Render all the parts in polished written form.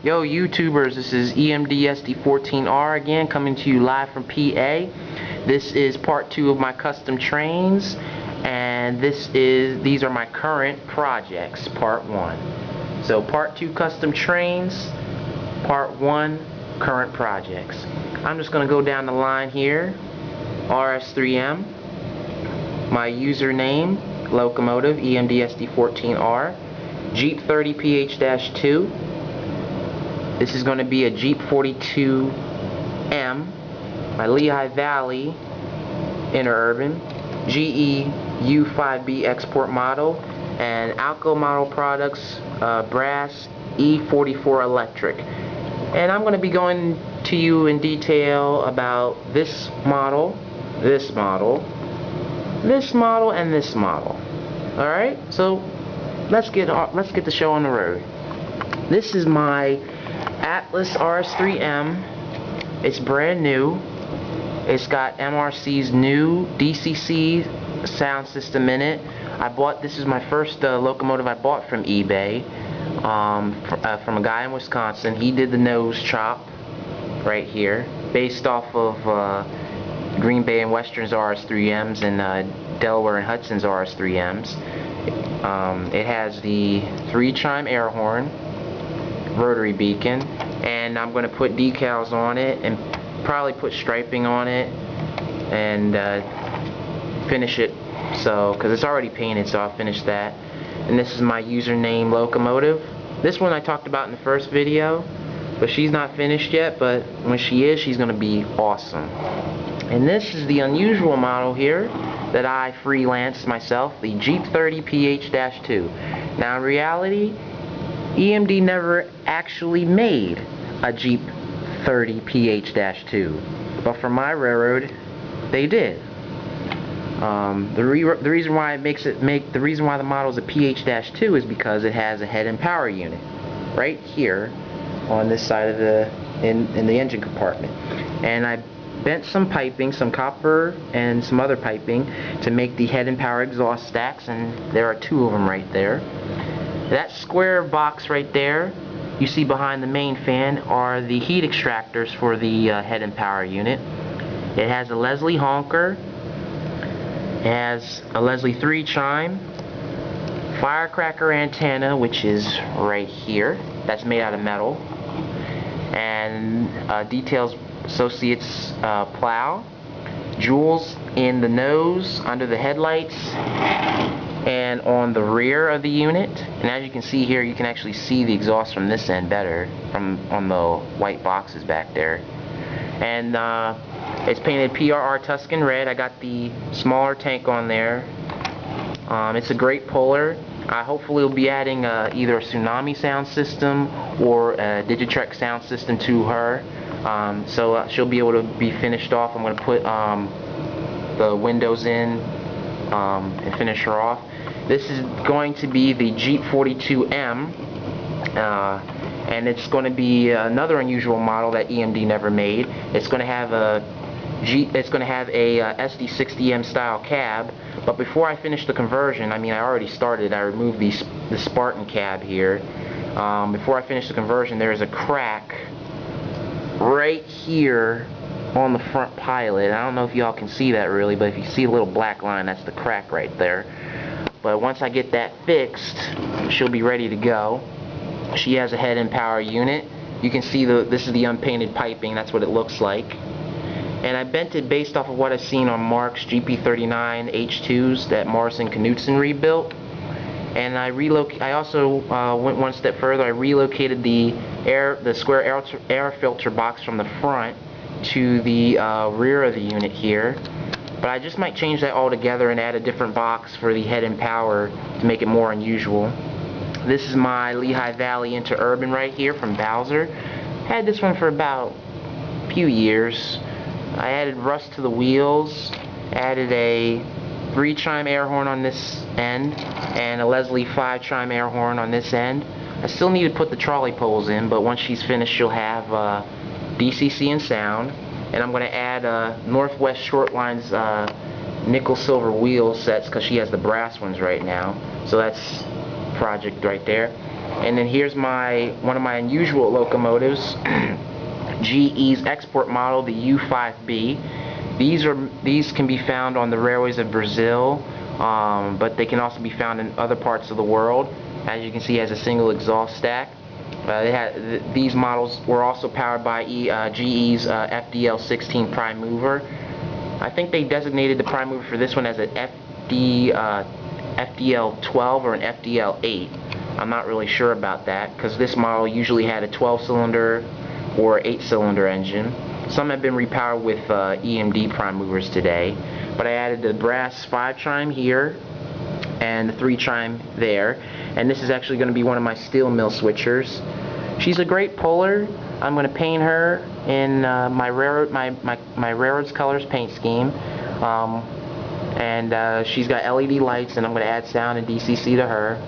Yo YouTubers, this is EMD SD 14R again, coming to you live from PA. This is part 2 of my custom trains, and these are my current projects, part 1. So part 2 custom trains, part 1 current projects. I'm just going to go down the line here. RS3M, my username, locomotive, EMD SD 14R, Jeep 30PH-2. This is going to be a Jeep 42M, my Lehigh Valley Interurban, GE U5B export model, and Alco model products, brass E44 electric. And I'm going to be going to you in detail about this model, this model, this model, and this model. Alright, so let's get the show on the road. This is my Atlas RS3M. It's brand new. It's got MRC's new DCC sound system in it. This is my first locomotive I bought from eBay, from a guy in Wisconsin. He did the nose chop right here, based off of Green Bay and Western's RS3Ms and Delaware and Hudson's RS3Ms. It has the 3-chime air horn, rotary beacon, and I'm going to put decals on it and probably put striping on it and finish it, because it's already painted, so I'll finish that. And this is my username locomotive. This one I talked about in the first video, but she's not finished yet, but when she is, she's going to be awesome. And this is the unusual model here that I freelanced myself, the Jeep 30PH-2. Now in reality, EMD never actually made a Jeep 30PH-2, but for my railroad, they did. The reason why the model is a PH-2 is because it has a head and power unit right here on this side of in the engine compartment, and I bent some piping, some copper and some other piping to make the head and power exhaust stacks, and there are 2 of them right there. That square box right there you see behind the main fan are the heat extractors for the head and power unit. It has a Leslie honker, it has a Leslie 3-chime, firecracker antenna, which is right here, that's made out of metal, and details Associates plow, jewels in the nose, under the headlights, and on the rear of the unit. And as you can see here, you can actually see the exhaust from this end better, on the white boxes back there. And it's painted PRR Tuscan red. I got the smaller tank on there. It's a great puller. Hopefully we'll be adding either a Tsunami sound system or a Digitrek sound system to her. So she'll be able to be finished off. I'm going to put the windows in and finish her off. This is going to be the Jeep 42M, and it's going to be another unusual model that EMD never made. It's going to have a SD60M style cab, but before I finish the conversion, I already started. I removed the Spartan cab here. Before I finish the conversion, there is a crack right here on the front pilot. I don't know if y'all can see that really, but if you see a little black line, that's the crack right there. But once I get that fixed, she'll be ready to go. She has a head and power unit. You can see this is the unpainted piping. That's what it looks like. And I bent it based off of what I've seen on Mark's GP39 H2s that Morrison Knudsen rebuilt. And I also went one step further. I relocated the square air filter box from the front to the rear of the unit here. But I just might change that all together and add a different box for the head and power to make it more unusual. This is my Lehigh Valley Interurban right here from Bowser. Had this one for about a few years. I added rust to the wheels, added a 3-chime air horn on this end, and a Leslie 5-chime air horn on this end. I still need to put the trolley poles in, but once she's finished, she'll have DCC and sound. And I'm going to add Northwest Shortline's nickel silver wheel sets because she has the brass ones right now. So that's project right there. And then here's one of my unusual locomotives, GE's export model, the U5B. These can be found on the railways of Brazil, but they can also be found in other parts of the world. As you can see, it has a single exhaust stack. These models were also powered by GE's FDL16 prime mover. I think they designated the prime mover for this one as an FDL12 or an FDL8. I'm not really sure about that, because this model usually had a 12-cylinder or 8-cylinder engine. Some have been repowered with EMD prime movers today, but I added the brass 5-chime here and the 3-chime there, and this is actually going to be one of my steel mill switchers. She's a great puller. I'm going to paint her in my Railroad's colors paint scheme, and she's got LED lights, and I'm going to add sound and DCC to her.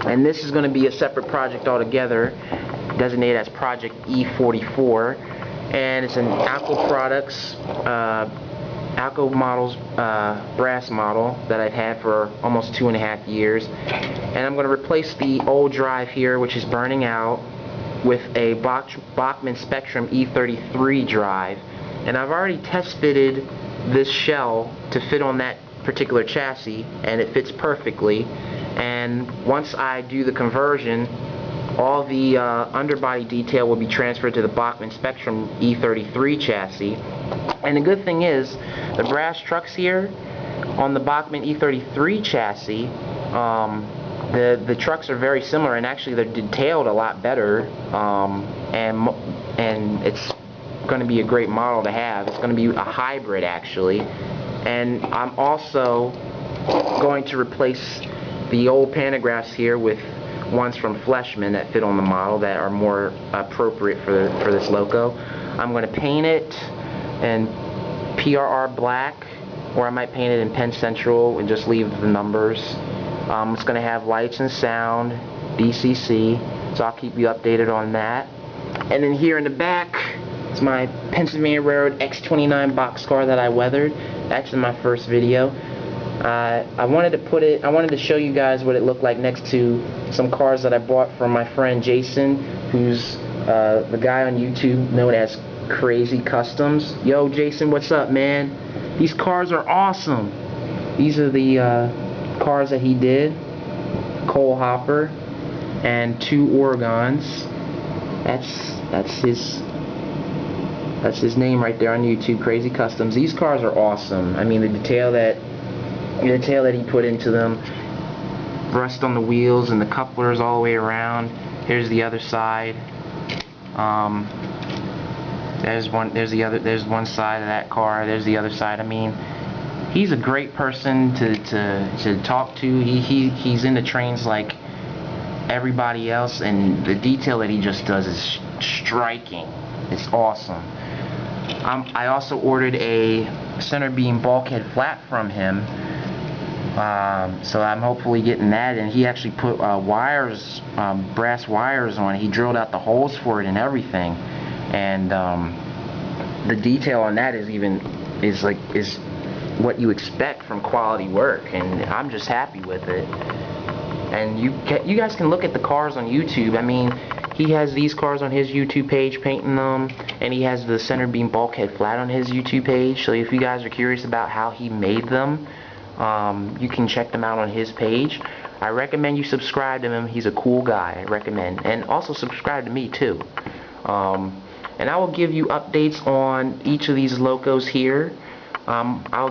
And this is going to be a separate project altogether, designated as Project E44, and it's an Alco Products, Alco Models brass model that I've had for almost 2.5 years. And I'm going to replace the old drive here, which is burning out, with a Bachmann Spectrum E33 drive. And I've already test fitted this shell to fit on that particular chassis, and it fits perfectly. And once I do the conversion, all the underbody detail will be transferred to the Bachmann Spectrum E33 chassis. And the good thing is, the brass trucks here on the Bachmann E33 chassis, the trucks are very similar, and actually they're detailed a lot better, and it's going to be a great model to have. It's going to be a hybrid, actually. And I'm also going to replace the old pantographs here with ones from Fleshman that fit on the model that are more appropriate for this loco. I'm going to paint it in PRR black, or I might paint it in Pen Central and just leave the numbers. It's going to have lights and sound, DCC, so I'll keep you updated on that. And then here in the back is my Pennsylvania Railroad X29 boxcar that I weathered. That's in my first video. I wanted to show you guys what it looked like next to some cars that I bought from my friend Jason, who's the guy on YouTube known as Crazy Customs. Yo, Jason, what's up, man? These cars are awesome. These are the cars that he did. Coal Hopper and 2 Oregons. That's his name right there on YouTube, Crazy Customs. These cars are awesome. I mean, the detail that he put into them, rust on the wheels and the couplers all the way around. Here's the other side. There's one side of that car. There's the other side. I mean, he's a great person to talk to. He's into trains like everybody else, and the detail that he just does is striking. It's awesome. I also ordered a center beam bulkhead flat from him, so I'm hopefully getting that. And he actually put wires, brass wires on it. He drilled out the holes for it and everything. And the detail on that is what you expect from quality work, and I'm just happy with it. And you guys can look at the cars on YouTube. I mean, he has these cars on his YouTube page painting them, and he has the center beam bulkhead flat on his YouTube page. So if you guys are curious about how he made them, you can check them out on his page. I recommend you subscribe to him. He's a cool guy. I recommend. And also subscribe to me too. And I will give you updates on each of these locos here. I'll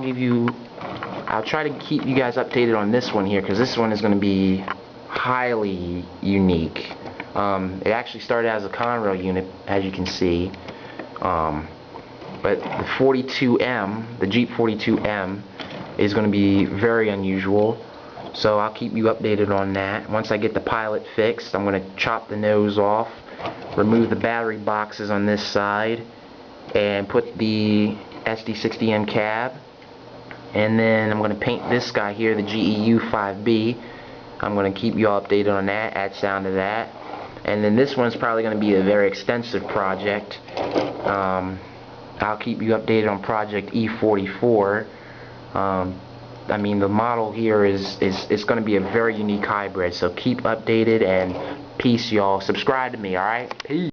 try to keep you guys updated on this one here, because this one is going to be highly unique. It actually started as a Conrail unit, as you can see. But the 42M, the Jeep 42M, is going to be very unusual. So I'll keep you updated on that. Once I get the pilot fixed, I'm going to chop the nose off, remove the battery boxes on this side, and put the SD60M cab. And then I'm going to paint this guy here, the GEU5B. I'm going to keep you all updated on that, add sound to that. And then this one's probably going to be a very extensive project. I'll keep you updated on Project E44. I mean, the model here is going to be a very unique hybrid, so keep updated, and Peace, y'all. Subscribe to me, alright? Peace.